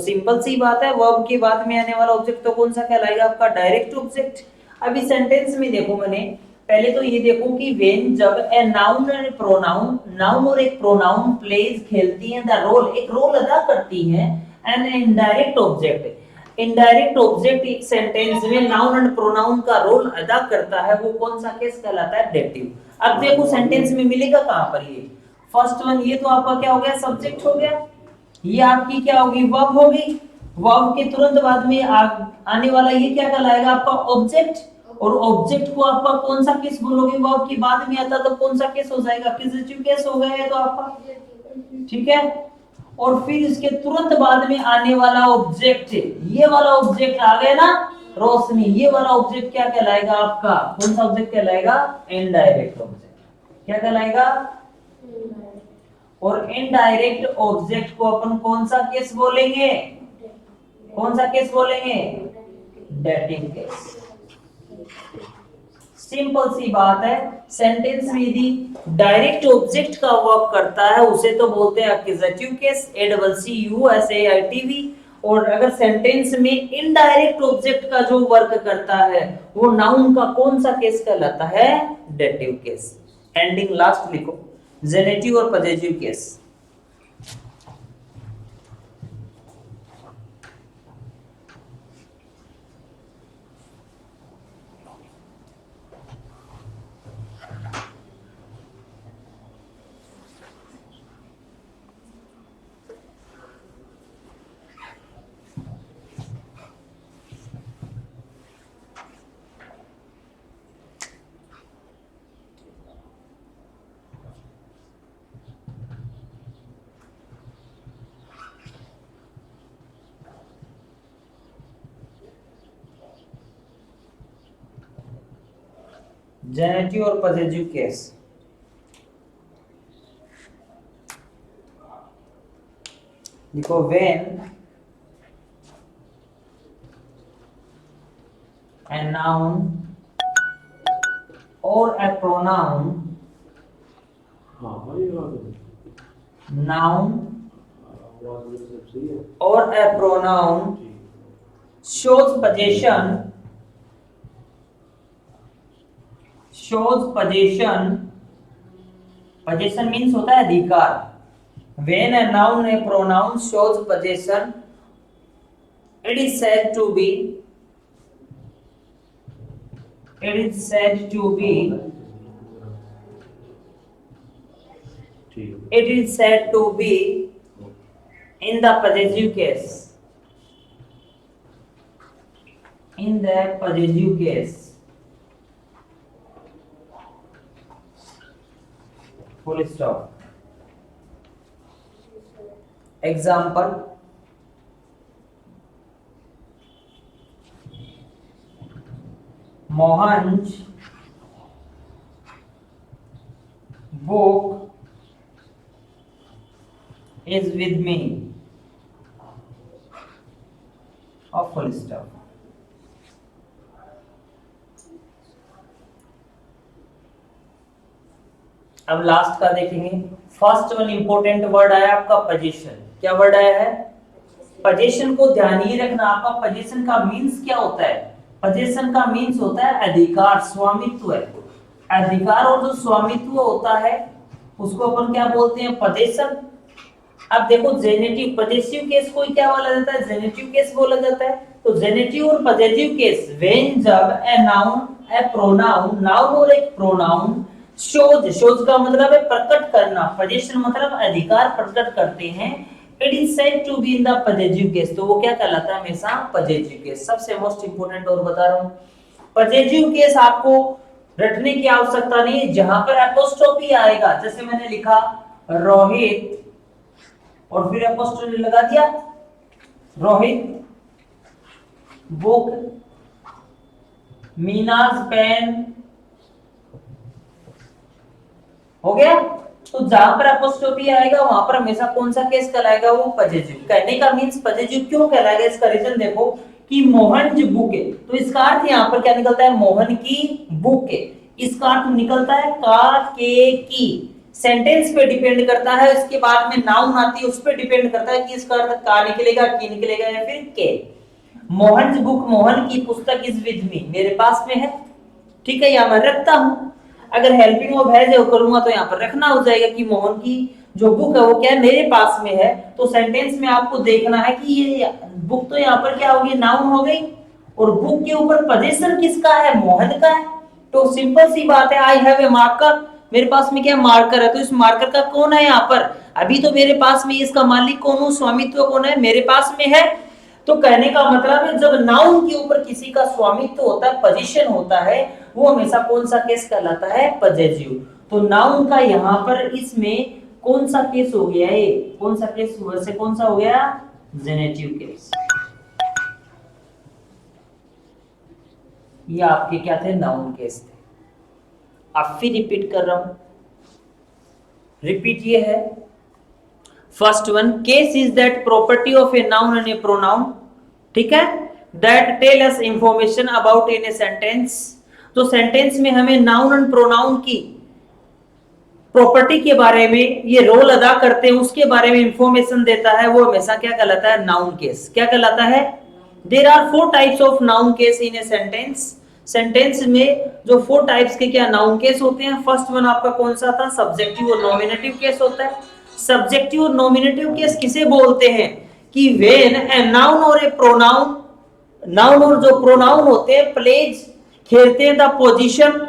Simple सी बात है, verb के बाद में आने वाला ऑब्जेक्ट तो कौन सा कहलाएगा आपका डायरेक्ट ऑब्जेक्ट। अभी सेंटेंस में देखो, मैंने पहले तो ये देखो कि व्हेन जब ए नाउन एंड प्रोनाउन, नाउन और एक प्रोनाउन प्लेज खेलती हैं द रोल, एक रोल अदा करती हैं an indirect object. Indirect object एक सेंटेंस में नाउन एंड प्रोनाउन का रोल अदा करता है, वो कौन सा केस कहलाता है, डेटिव। अब देखो सेंटेंस में मिलेगा कहां पर, ये फर्स्ट वन, ये तो आपका क्या हो गया, सब्जेक्ट हो गया, ये आपकी क्या होगी, वर्ब होगी। वर्ब के तुरंत बाद में आने वाला ये क्या कहलाएगा आपका ऑब्जेक्ट, और ऑब्जेक्ट को आपका कौन सा केस बोलोगे, वर्ब के बाद में आता तो कौन सा केस हो जाएगा, अक्यूजेटिव केस हो गया है तो आपका, ठीक है। और फिर इसके तुरंत बाद में आने वाला ऑब्जेक्ट, ये वाला ऑब्जेक्ट आ गया ना रोशनी, ये वाला ऑब्जेक्ट क्या कहलाएगा आपका, कौन सा ऑब्जेक्ट कहलाएगा, इनडायरेक्ट ऑब्जेक्ट। क्या कहलाएगा, और इनडायरेक्ट ऑब्जेक्ट को अपन कौन सा केस बोलेंगे, कौन सा केस बोलेंगे, डेटिव केस। सिंपल सी बात है, सेंटेंस में यदि डायरेक्ट ऑब्जेक्ट का वर्क करता है उसे तो बोलते हैं accusative case, A double C U S A T I V. और अगर सेंटेंस में इनडायरेक्ट ऑब्जेक्ट का जो वर्क करता है वो नाउन का कौन सा केस कहलाता है, डेटिव केस। एंडिंग लास्ट लिखो, जेनेटिव और पॉजिटिव केस। जेनेटिव और पॉजिटिव केस, देखो when a noun or a pronoun, noun or a pronoun shows possession, possession means होता है अधिकार। when a noun a pronoun shows possession, it is said to be, it is said to be in the possessive case, in the possessive case, full stop। Example, मोहन's book is with me, और full stop। अब last का देखेंगे। First one important word आया आपका position. क्या word आया है, पोजीशन को ध्यान ये रखना। आपका पोजीशन का मींस क्या होता है, पोजीशन का मींस होता है अधिकार, स्वामित्व है। अधिकार और जो स्वामित्व होता है उसको अपन क्या बोलते हैं, पोजीशन। अब देखो जेनेटिव पॉजिटिव केस को क्या बोला जाता है, जेनेटिव केस बोला जाता है। तो जेनेटिव और पॉजिटिव केस व्हेन जब a noun A pronoun, noun और एक प्रोनाउन शोज का मतलब है प्रकट करना, पोजीशन मतलब अधिकार प्रकट करते हैं, it is said to be in the positive case, तो वो क्या कहलाता है, हमेशा पॉजिटिव केस। सबसे मोस्ट इंपोर्टेंट और बता रहा हूं, पॉजिटिव केस आपको रटने की आवश्यकता नहीं है। जहां पर एपोस्ट्रोफी आएगा, जैसे मैंने लिखा रोहित और फिर एपोस्ट्रोफी लगा दिया, रोहित बुक, मीनाज पेन, हो गया। तो जहां पर एपोस्ट्रोफी आएगा वहां पर हमेशा कौन सा केस कहलाएगा, वो पॉजिटिव। कहने का मींस पॉजिटिव क्यों कहलाएगा, इसका रीजन देखो कि मोहन जी बुक है, तो इसका अर्थ यहां पर क्या निकलता है, मोहन की बुक है। इसका अर्थ निकलता है का के की, सेंटेंस पे डिपेंड करता है, इसके बाद में नाउन आती है उस पे डिपेंड करता है कि इसका अर्थ का निकलेगा, की निकलेगा या फिर के। मोहन बुक, मोहन की पुस्तक इज विद मी, मेरे पास में है, ठीक है, या मैं रखता हूं। अगर हेल्पिंग ऑफ हैज करूंगा तो यहाँ पर रखना हो जाएगा कि मोहन की जो बुक है वो क्या है, मेरे पास में है। तो सेंटेंस में आपको देखना है कि ये बुक तो यहाँ पर क्या होगी, नाउन हो गई, और बुक के ऊपर पोजीशन किसका है, मोहन का है। तो सिंपल सी बात है, आई हैव ए मार्कर, मेरे पास में क्या मार्कर है, तो इस मार्कर का कौन है यहाँ पर, अभी तो मेरे पास में इसका मालिक कौन हूँ, स्वामित्व कौन है, मेरे पास में है। तो कहने का मतलब है जब नाउन के ऊपर किसी का स्वामित्व होता है, पोजीशन होता है, वो हमेशा कौन सा केस कहलाता है, पॉजेसिव। तो नाउन का यहाँ पर इसमें कौन सा केस हो गया है, कौन सा केस हुआ से कौन सा हो गया, जेनेटिव केस। ये आपके क्या थे, नाउन केस थे। अब फिर रिपीट कर रहा हूं, रिपीट ये है, first one, case is that property of a noun and a pronoun, ठीक है, that tell us information about in a sentence. तो सेंटेंस में हमें नाउन एंड प्रोनाउन की प्रॉपर्टी के बारे में ये रोल अदा करते हैं, उसके बारे में इंफॉर्मेशन देता है, वो हमेशा क्या कहलाता है, नाउन केस। क्या कहलाता है, there are 4 types of noun case in a sentence. सेंटेंस में जो 4 टाइप्स के क्या नाउन केस होते हैं, फर्स्ट वन आपका कौन सा था, सब्जेक्टिव और नॉमिनेटिव केस होता है। सब्जेक्टिव और नॉमिनेटिव केस किसे बोलते हैं, कि व्हेन ए नाउन और ए प्रोनाउन, नाउन और जो प्रोनाउन होते हैं प्लेज, खेलते हैं the position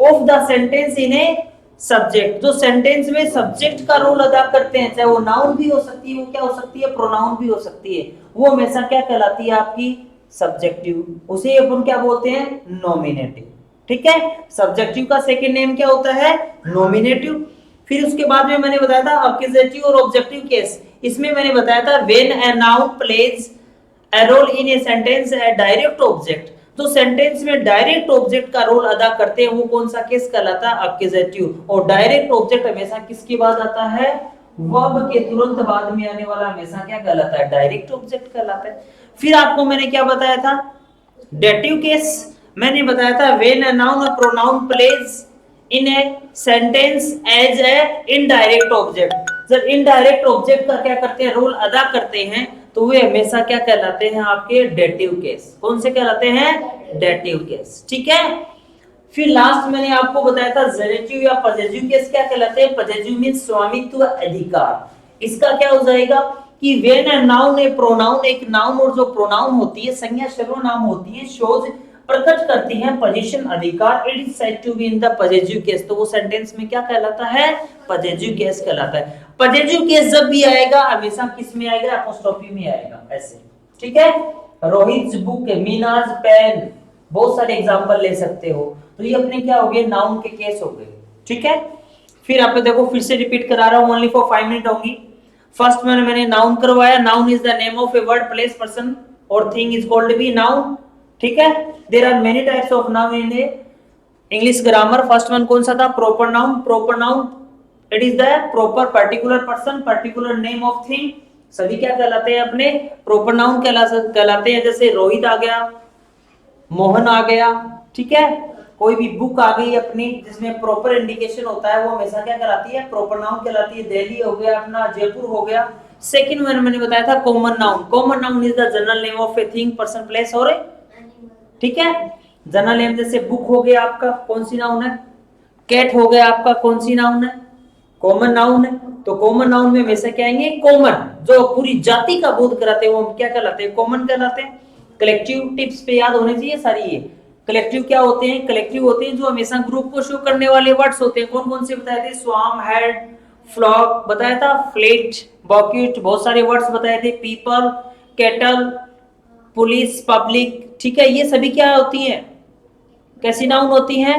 of the sentence in a subject, जो सेंटेंस में सब्जेक्ट का रोल अदा करते हैं, चाहे वो नाउन भी हो सकती है, वो क्या हो सकती है, प्रोनाउन भी हो सकती है, वो हमेशा क्या कहलाती है आपकी, सब्जेक्टिव। उसे अपन क्या बोलते हैं, नॉमिनेटिव, ठीक है। सब्जेक्टिव का सेकंड नेम क्या होता है, नॉमिनेटिव। फिर उसके बाद में मैंने बताया था अक्यूजेटिव और ऑब्जेक्टिव केस। इसमें मैंने बताया था when a noun plays a role in a sentence a direct object, तो सेंटेंस में डायरेक्ट ऑब्जेक्ट का रोल अदा करते हैं, वो कौन सा केस कहलाता है, अक्यूजेटिव। और डायरेक्ट ऑब्जेक्ट हमेशा किसके बाद आता है, वर्ब के तुरंत बाद में आने वाला हमेशा क्या कहलाता है, डायरेक्ट ऑब्जेक्ट कहलाता है। फिर आपको मैंने क्या बताया था, डेटिव केस। मैंने बताया था व्हेन अ नाउन और pronoun plays in a sentence as a indirect object, जब इनडायरेक्ट ऑब्जेक्ट का क्या करते हैं, रोल अदा करते हैं, तो वे हमेशा क्या कहलाते हैं, आपके डेटिव केस। कौन से कहलाते हैं, डेटिव केस, ठीक है। फिर लास्ट मैंने आपको बताया था जेनेटिव या पॉजेसिव केस क्या कहलाते हैं। पॉजेसिव मींस स्वामित्व, अधिकार। इसका क्या हो जाएगा कि when a noun A pronoun, एक नाउन और जो प्रोनाउन होती है, संज्ञा सर्वनाम होती है, शोज प्रकट करती है पोजीशन, अधिकार, it is said to be in the possessive case, तो वो सेंटेंस में क्या कहलाता है, पॉजेसिव केस कहलाता है। पॉजेसिव केस जब भी आएगा हमेशा किस में आएगा, अपोस्ट्रोफी में आएगा, ऐसे, ठीक है। रोहित बुक, मीनाज पेन, बहुत सारे एग्जांपल ले सकते हो। तो ये अपने क्या हो गए, नाउन के केस हो गए, ठीक है। फिर आप देखो, फिर से रिपीट करा रहा हूं, ओनली फॉर 5 मिनट होंगी। फर्स्ट मैंने नाउन करवाया, noun is the name of a word, place, person और thing is called be noun, ठीक है। There are many types of noun in a English grammar. First one कौन सा था, proper noun. Proper noun it is the proper particular person, particular name of thing, सभी क्या कहलाते हैं, अपने प्रॉपर नाउन कहलाते हैं। जैसे रोहित आ गया, मोहन आ गया, ठीक है। कोई भी बुक आ गई अपनी जिसमें प्रॉपर इंडिकेशन होता है, वो हमेशा क्या कहलाती है, प्रॉपर नाउन कहलाती है। दिल्ली हो गया अपना, जयपुर हो गया। सेकंड वन मैंने बताया था common noun. Common noun is the general name of a thing, person, place और ठीक है। जनरल नेम जैसे बुक हो गया आपका, कौन सी नाउन है, कैट हो गया आपका, कौन सी नाउन है, कॉमन नाउन है। तो कॉमन नाउन में हमेशा क्या आएंगे, कॉमन, जो पूरी जाति का बोध कराते हैं वो क्या कहलाते हैं, कॉमन कहलाते हैं। कलेक्टिव टिप्स पे याद होने चाहिए सारी ये। कलेक्टिव क्या होते हैं, कलेक्टिव होते हैं जो हमेशा ग्रुप को शो करने वाले वर्ड्स होते हैं। कौन कौन से बताए थे, स्वार्म, हेड, फ्लॉक बताया था, फ्लेट, बॉकेट, बहुत सारे वर्ड्स बताए थे, पीपल, कैटल, पुलिस, पब्लिक, ठीक है। ये सभी क्या होती हैं, कैसी नाउन होती हैं,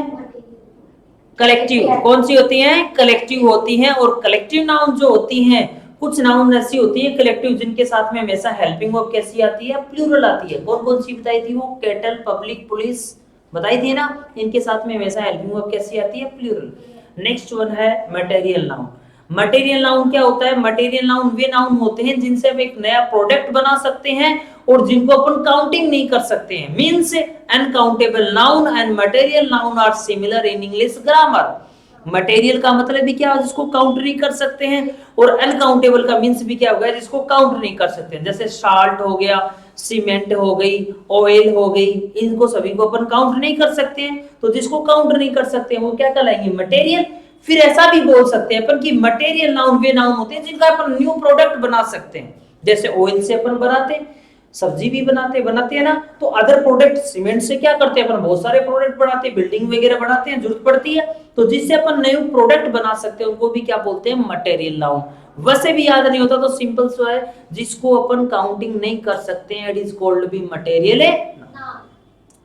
कलेक्टिव। कौन सी होती हैं, कलेक्टिव होती हैं। और कलेक्टिव नाउन जो होती हैं, कुछ नाउन ऐसी होती है कलेक्टिव जिनके साथ में हमेशा हेल्पिंग वर्ब कैसी आती है, प्लूरल आती है। कौन कौन सी बताई थी वो, कैटल, पब्लिक, पुलिस बताई थी ना, इनके साथ में हमेशा हेल्पिंग वर्ब कैसी आती है, प्लूरल। नेक्स्ट वन है मटेरियल नाउन। मटेरियल नाउन क्या होता है, मटेरियल नाउन वे नाउन होते हैं जिनसे आप एक नया प्रोडक्ट बना सकते हैं और जिनको अपन काउंटिंग नहीं कर सकते हैं। Means uncountable noun and material noun are similar in English grammar. Material का मतलब भी क्या, जिसको काउंट नहीं कर सकते हैं, और अनकाउंटेबल का मीन्स भी क्या होगा, जिसको काउंट नहीं कर सकते हैं। जैसे साल्ट हो गया, सीमेंट हो गई, ऑयल हो गई, इनको सभी को अपन काउंट नहीं कर सकते हैं, तो जिसको काउंट नहीं कर सकते हैं वो क्या कहलाएंगे, मटेरियल। फिर ऐसा भी बोल सकते हैं अपन कि मटेरियल नाउन वे नाउन होते हैं जिनका अपन न्यू प्रोडक्ट बना सकते हैं। जैसे ऑयल से अपन बनाते हैं, सब्जी भी बनाते हैं ना, तो अदर प्रोडक्ट सीमेंट से क्या करते हैं अपन, बहुत सारे प्रोडक्ट बनाते हैं, बिल्डिंग वगैरह बनाते हैं, जरूरत पड़ती है, तो जिससे अपन नए प्रोडक्ट बना सकते हैं उनको भी क्या बोलते हैं, मटेरियल नाउन। वैसे भी याद नहीं होता तो सिंपल सा है, जिसको अपन काउंटिंग नहीं कर सकते हैं it is called be material है।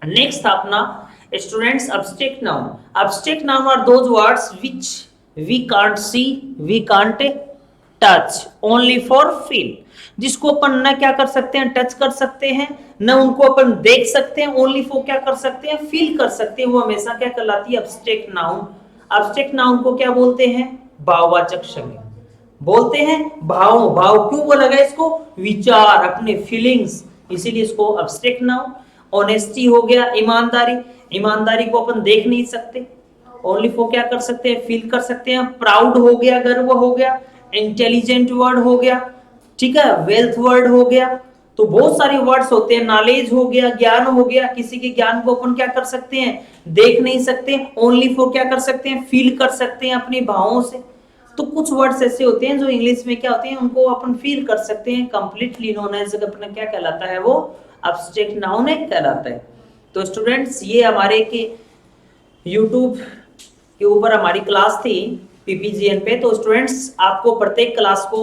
नेक्स्ट अपना students abstract noun. Abstract noun are those words which we can't see, we can't touch, only for feel, जिसको अपन न क्या कर सकते हैं, टच कर सकते हैं, न उनको अपन देख सकते हैं, ओनली फॉर क्या कर सकते हैं, फील कर सकते हैं, वो हमेशा क्या कहलाती है, अब्स्ट्रैक्ट नाउन। अब्स्ट्रैक्ट नाउन को क्या बोलते हैं, भाववाचक संज्ञा बोलते हैं। भाव, भाव क्यों बोला गया इसको, विचार, अपने फीलिंग्स, इसीलिए इसको अब्स्ट्रैक्ट नाउन। ऑनेस्टी हो गया, ईमानदारी, ईमानदारी को अपन देख नहीं सकते, ओनली फॉर क्या कर सकते हैं, फील कर सकते हैं। प्राउड हो गया, गर्व हो गया, इंटेलिजेंट वर्ड हो गया, ठीक है, वेल्थ वर्ड हो गया, तो बहुत सारे वर्ड्स होते हैं। नॉलेज हो गया, ज्ञान हो गया, किसी के ज्ञान को अपन क्या कर सकते हैं, देख नहीं सकते, ओनली फॉर क्या कर सकते हैं, फील कर सकते हैं अपने भावों से। तो कुछ वर्ड्स ऐसे होते हैं जो इंग्लिश में क्या होते हैं, उनको अपन फील कर सकते हैं, कंप्लीटली नोन एज अपना क्या कहलाता है, वो अब्स्ट्रैक्ट नाउन है कहलाता है। तो स्टूडेंट्स ये हमारे के यूट्यूब के ऊपर हमारी क्लास थी पीपीजीएन पे। तो स्टूडेंट्स आपको प्रत्येक क्लास को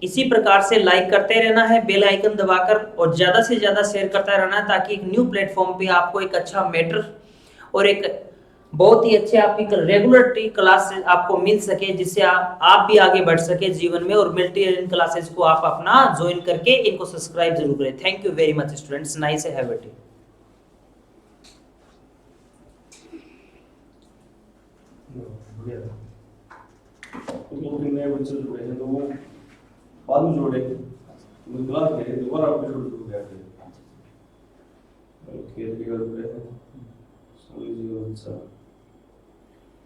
इसी प्रकार से लाइक करते रहना है, बेल आइकन दबाकर, और ज्यादा से ज्यादा शेयर करता रहना है, ताकि एक न्यू प्लेटफॉर्म पे आपको एक अच्छा मैटर और एक बहुत ही अच्छे आपकी रेगुलर क्लास आपको मिल सके, जिससे आप भी आगे बढ़ सके जीवन में, और मल्टी क्लासेस को आप अपना ज्वाइन करके इनको सब्सक्राइब जरूर करें। Thank you very much students, nice have it. दो तीन नए बच्चे जुड़े हैं तो वो बाद में जोड़े, क्लास में दोबारा आपके शुरू हो गया थे, खेल के कर रहे हैं सोली जी और अच्छा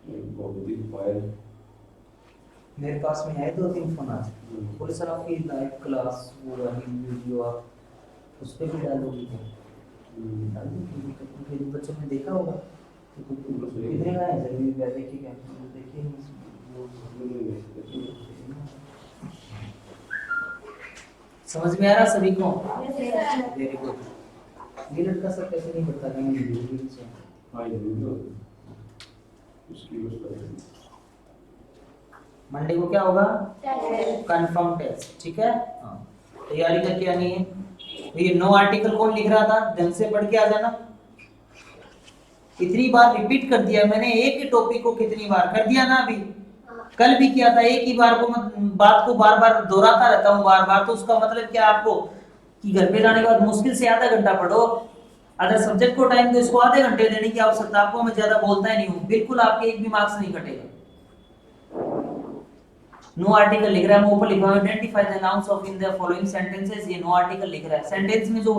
बहुत ही फायर। मेरे पास में है 2-3 फोन आज, बोले सर आपकी लाइव क्लास वो वाली वीडियो आप उस पर भी डालोगे क्या, डाल दीजिए, बच्चों ने देखा होगा कितने का है सर, देखिए क्या देखिए, समझ में आ रहा सभी को, वेरी गुड। ये लड़का सर कैसे नहीं बता रहा है, हाँ ये वीडियो उसकी यूज करेंगे। मंडे को क्या होगा, कंफर्म टेस्ट, ठीक है, हाँ तैयारी करके आनी है। तो ये नो आर्टिकल कौन लिख रहा था, ढंग से पढ़ के आ जाना। कितनी बार रिपीट कर दिया मैंने, एक ही टॉपिक को कितनी बार कर दिया ना, अभी कल भी किया था, एक ही बार को बात को बार बार दोहराता रहता हूँ बार बार, तो उसका मतलब क्या आपको कि घर पे जाने के बाद मुश्किल से आधा घंटा पढ़ो, अगर सब्जेक्ट को टाइम तो इसको आधे घंटे देने की आवश्यकता, आपको मैं ज्यादा बोलता ही नहीं हूँ, बिल्कुल आपके एक भी मार्क्स नहीं कटेगा। नो आर्टिकल लिख रहा है, मैं ऊपर लिखा है identify the nouns of in the following sentences, ये नो आर्टिकल लिख रहा है। सेंटेंस में जो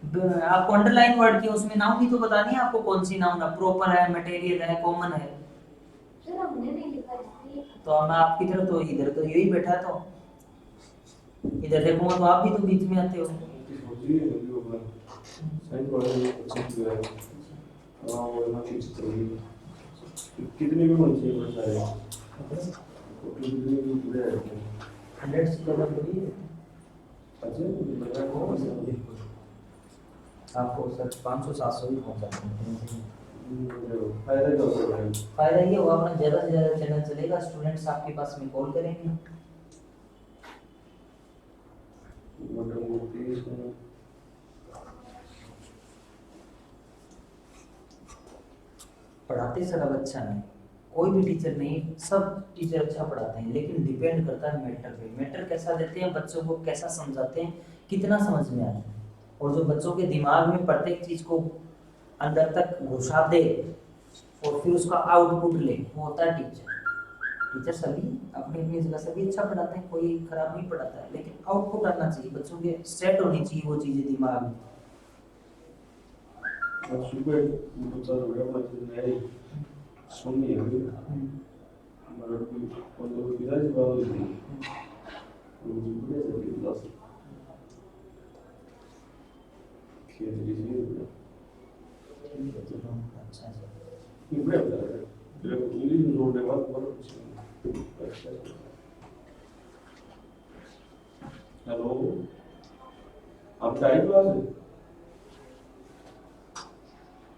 आपको अंडरलाइन वर्ड किया उसमें नाउन भी तो बतानी है आपको, कौन सी नाउन है, प्रॉपर है, मटेरियल है, कॉमन है। सर हमने नहीं लिखा इसलिए। तो मैं आपकी तरफ तो इधर तो यही बैठा, तो इधर देखूंगा तो आप भी तो बीच में आते हो। कितने भी बन चाहिए बस सारे 100 से ज़्यादा थोड़ी है। आपको सर 500-700 ही पहुंचा देंगे। फायदा ये होगा अपना ज़्यादा से ज़्यादा चैनल चलेगा, स्टूडेंट्स आपके पास में कॉल करेंगे। पढ़ाते सर अब अच्छा है, कोई भी टीचर नहीं, सब टीचर अच्छा पढ़ाते हैं, लेकिन डिपेंड करता है मैटर पे। मैटर कैसा देते हैं, बच्चों को कैसा समझाते हैं, कितना समझ में आता है, और जो बच्चों के दिमाग में प्रत्येक चीज को अंदर तक घुसा दे और फिर उसका आउटपुट ले, वो होता है टीचर। टीचर सभी अपनी अपनी जगह सभी अच्छा पढ़ाते हैं, कोई खराब नहीं पढ़ाता है, लेकिन आउटपुट आना चाहिए, बच्चों के सेट होनी चाहिए वो चीजें दिमाग में। सुननी है मतलब कोई पिताजी बात हुई थी मुझे बड़े से क्लास खेल रही थी अच्छा ये बड़े बता रहे फिर इंग्लिश में जोड़ने बाद बहुत हेलो आपका आई क्लास है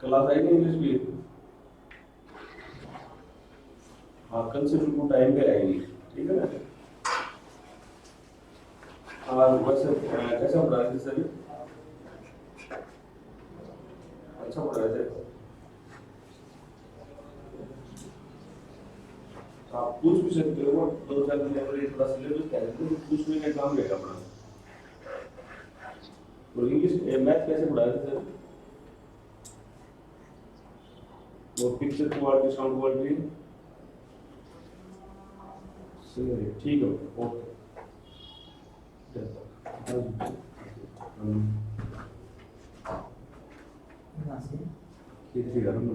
क्लास आई नहीं इंग्लिश की हाँ कल से बिल्कुल टाइम पे आएगी ठीक है ना हाँ वैसे कैसा पढ़ा रहे थे सर अच्छा पढ़ा रहे थे आप पूछ भी सकते हो 2-4 दिन पहले थोड़ा सिलेबस क्या है तो पूछने का काम रहेगा अपना और इंग्लिश मैथ कैसे पढ़ा रहे थे सर वो पिक्चर क्वालिटी साउंड क्वालिटी सही ठीक है ओके कितनी गरम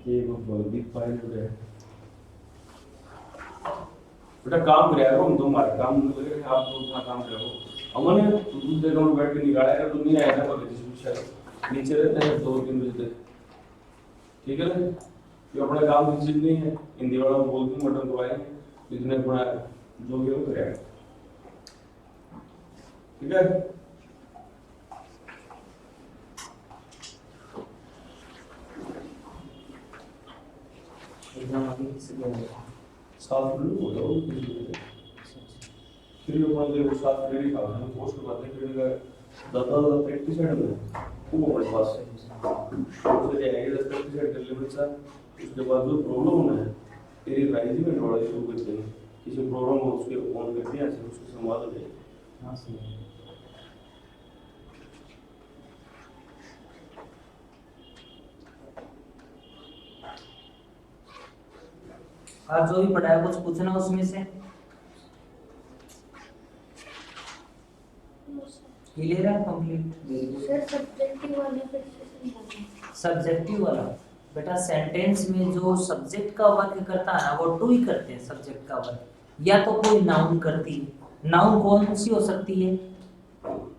ये वो दीप फाइल है बेटा काम कर रहे हो हम तुम्हारे काम लगे हैं आप लोग अपना काम करो हमने दूसरे काम बैठ के निकाला है तो नहीं आएगा पर शायद नीचे रहते हैं 2-3 बजे तक ठीक है ना ये अपना काम निश्चित नहीं है हिंदी वाला बोल के मटन तो आएंगे जितने अपना जो भी हो करेगा ठीक है एग्जाम अभी किसी को साफ हो जाओ फिर अपना जो साफ ट्रेनिंग का है पोस्ट के बाद ट्रेनिंग का दादा प्रैक्टिस है ना वो हमारे पास है उससे जाएंगे 10 प्रैक्टिस कर ले बच्चा उसके बाद जो प्रॉब्लम होना है तेरी राइजिंग में थोड़ा शुरू करते हैं किसी प्रॉब्लम हो उसके फोन करते हैं ऐसे उसके संवाद हो जाए हाँ सही है आज जो भी पढ़ा है कुछ पूछना उसमें से क्लियर है कंप्लीट सर सब्जेक्टिव वाले पे समझाना सब्जेक्टिव वाला बेटा सेंटेंस में जो सब्जेक्ट का वर्क करता है ना वो टू ही करते हैं सब्जेक्ट का वर्क या तो कोई नाउन करती है नाउन कौन सी हो सकती है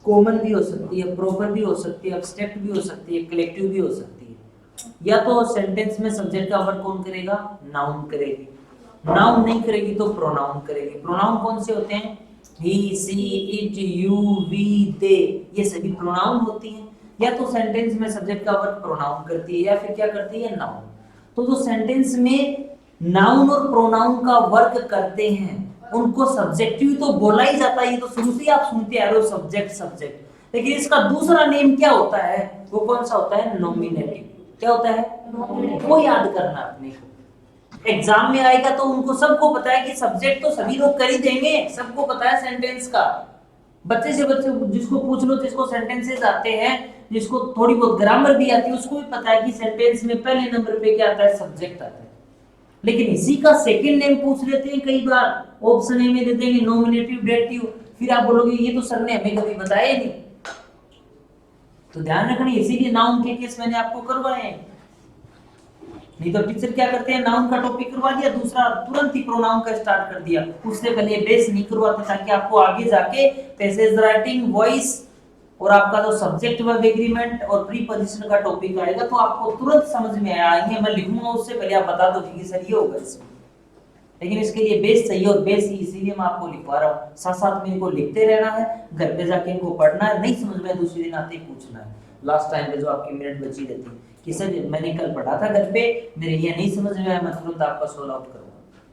कॉमन भी हो सकती है प्रॉपर भी हो सकती है एब्स्ट्रैक्ट भी हो सकती है कलेक्टिव भी हो सकती है या तो सेंटेंस में सब्जेक्ट का वर्क कौन करेगा नाउन करेगी नाउन नहीं करेगी तो प्रोनाउन करेगी प्रोनाउन कौन से होते हैं ही सी इट यू वी दे ये सभी प्रोनाउन होती हैं या तो सेंटेंस में सब्जेक्ट का वर्क प्रोनाउन करती है या फिर क्या करती है नाउन तो जो सेंटेंस में नाउन और प्रोनाउन का वर्क करते हैं उनको सब्जेक्टिव तो बोला ही जाता है ये तो शुरू से ही आप सुनते आ रहे हो सब्जेक्ट सब्जेक्ट लेकिन इसका दूसरा नेम क्या होता है वो कौन सा होता है नॉमिनेटिव क्या होता है वो याद करना अपने को एग्जाम में आएगा तो उनको सबको पता है कि सब्जेक्ट तो सभी लोग कर ही देंगे सबको पता है सेंटेंस का बच्चे से बच्चे जिसको पूछ लो जिसको सेंटेंसेस आते हैं जिसको थोड़ी बहुत ग्रामर भी आती है उसको भी पता है कि सेंटेंस में पहले नंबर पे क्या आता है सब्जेक्ट आता है लेकिन इसी का सेकंड नेम पूछ लेते हैं कई बार ऑप्शन ए में दे देंगे नॉमिनेटिव डेटिव फिर आप बोलोगे ये तो सर ने हमें कभी बताया नहीं तो ध्यान रखना इसीलिए नाउन के केस मैंने आपको करवाए हैं नहीं तो टीचर क्या करते हैं नाउन का टॉपिक करवा दिया दूसरा तुरंत ही प्रोनाउन का स्टार्ट कर दिया उससे पहले बेस नहीं करवाते ताकि आपको आगे जाके पैसेज राइटिंग वॉइस और आपका जो सब्जेक्ट वर्ब एग्रीमेंट और प्रीपोजिशन का टॉपिक आएगा तो आपको तुरंत समझ में आएंगे मैं लिखूंगा उससे पहले आप बता दो कि सर ये होगा इसमें लेकिन इसके लिए बेस चाहिए और बेस ही इसीलिए मैं आपको लिखवा रहा हूँ साथ साथ में इनको लिखते रहना है घर पे जाके इनको पढ़ना है नहीं समझ में दूसरे दिन आते ही पूछना है लास्ट टाइम पे जो आपकी मिनट बची रहती है कि सर मैंने कल पढ़ा था घर पे मेरे ये नहीं समझ में आया मैं तुरंत आपका सोल्व आउट करूंगा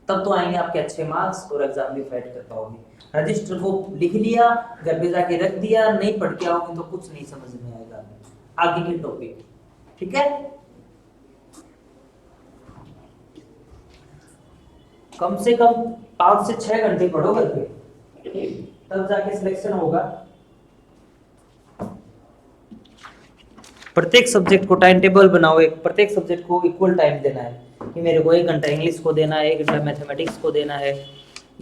तब तो आएंगे आपके अच्छे मार्क्स और एग्जाम भी फाइट कर पाओगे रजिस्टर को लिख लिया घर पे जाके रख दिया नहीं पढ़ के आओगे तो कुछ नहीं समझ में आएगा आगे के टॉपिक ठीक है कम से कम 5 से 6 घंटे पढ़ो घर पे तब जाके सिलेक्शन होगा प्रत्येक सब्जेक्ट को टाइम टेबल बनाओ एक प्रत्येक सब्जेक्ट को इक्वल टाइम देना है कि मेरे को 1 घंटा इंग्लिश को देना है 1 घंटा मैथमेटिक्स को देना है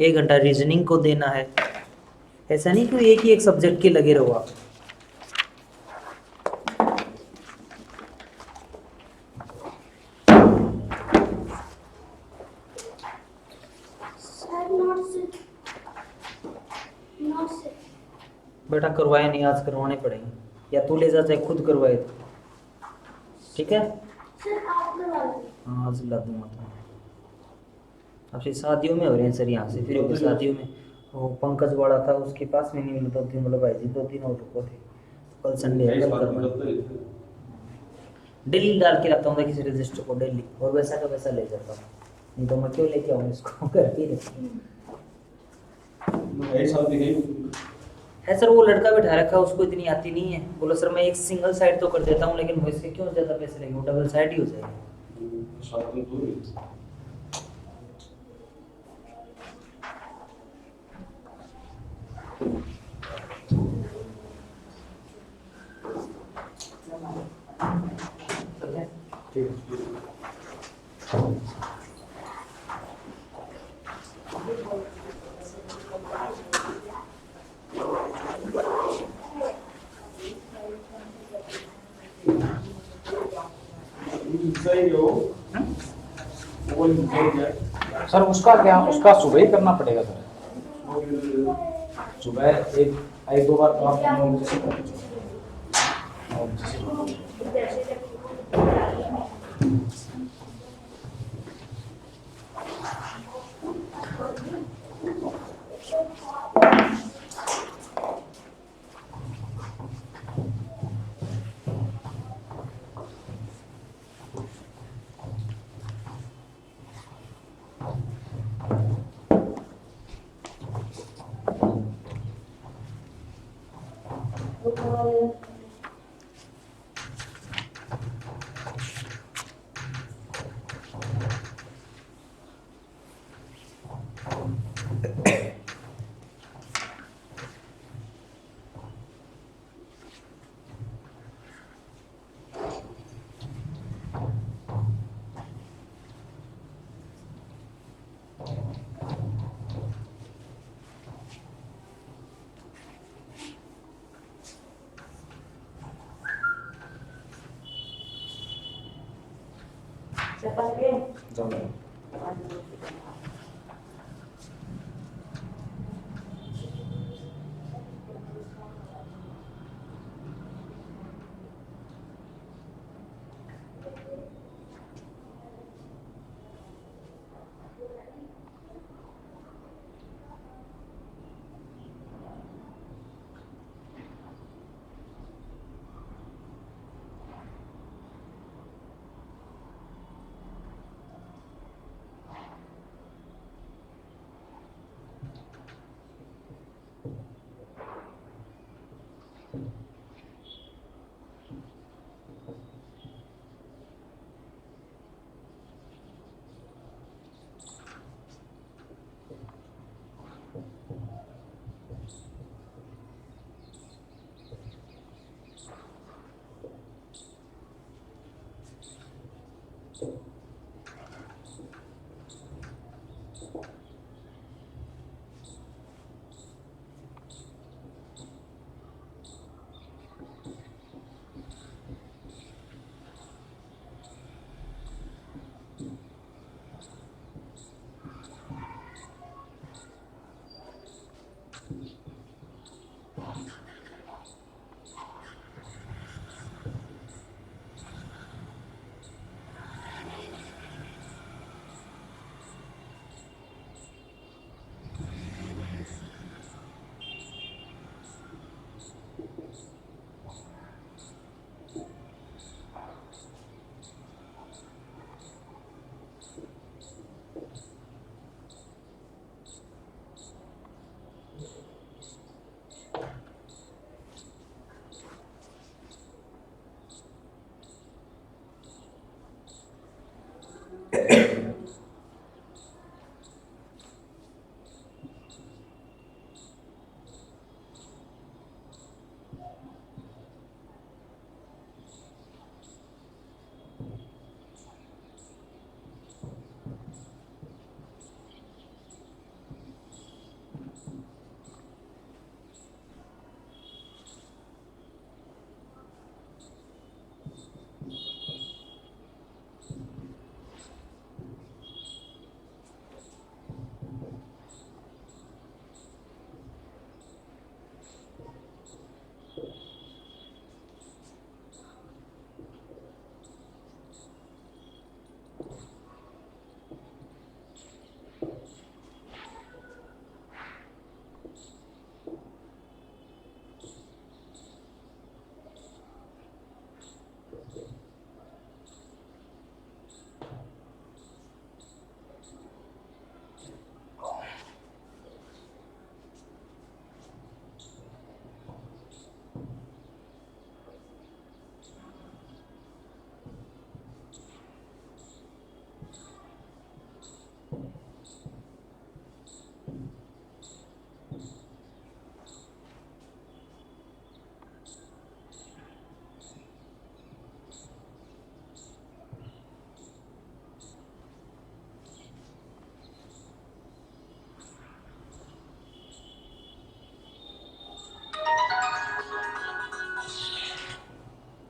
1 घंटा रीजनिंग को देना है ऐसा नहीं कि एक ही एक सब्जेक्ट के लगे रहो आप बेटा करवाए नहीं, आज करवाने पड़ेंगे, या तू ले जा चाहे खुद करवाए तो, ठीक है। सर आप करवा लीजिए। हाँ आज ला दूंगा तो। अब से शादियों में हो रहे हैं सर, यहाँ से फिर होगी शादियों में। वो पंकज वाला था उसके पास में नहीं मिला, 2-3 बोला भाई जी 2-3 और रुको थे, कल संडे है कल करवा। डेली डाल के रखता हूँ किसी रजिस्टर को डेली, और वैसा का वैसा ले जाता हूँ, नहीं तो मैं क्यों लेके आऊँ इसको करती रहती है। सर वो लड़का बैठा रखा है, उसको इतनी आती नहीं है, बोला सर मैं एक सिंगल साइड तो कर देता हूँ, लेकिन वैसे क्यों ज़्यादा पैसे लगेंगे, वो डबल साइड ही हो जाएगा। सर उसका क्या, उसका सुबह ही करना पड़ेगा सर, सुबह एक 1-2 बार तो आप 9 बजे से कर दीजिए। 9 बजे से जाओ।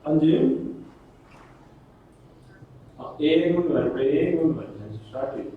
हाँ जी हाँ, एक मिनट स्टार्ट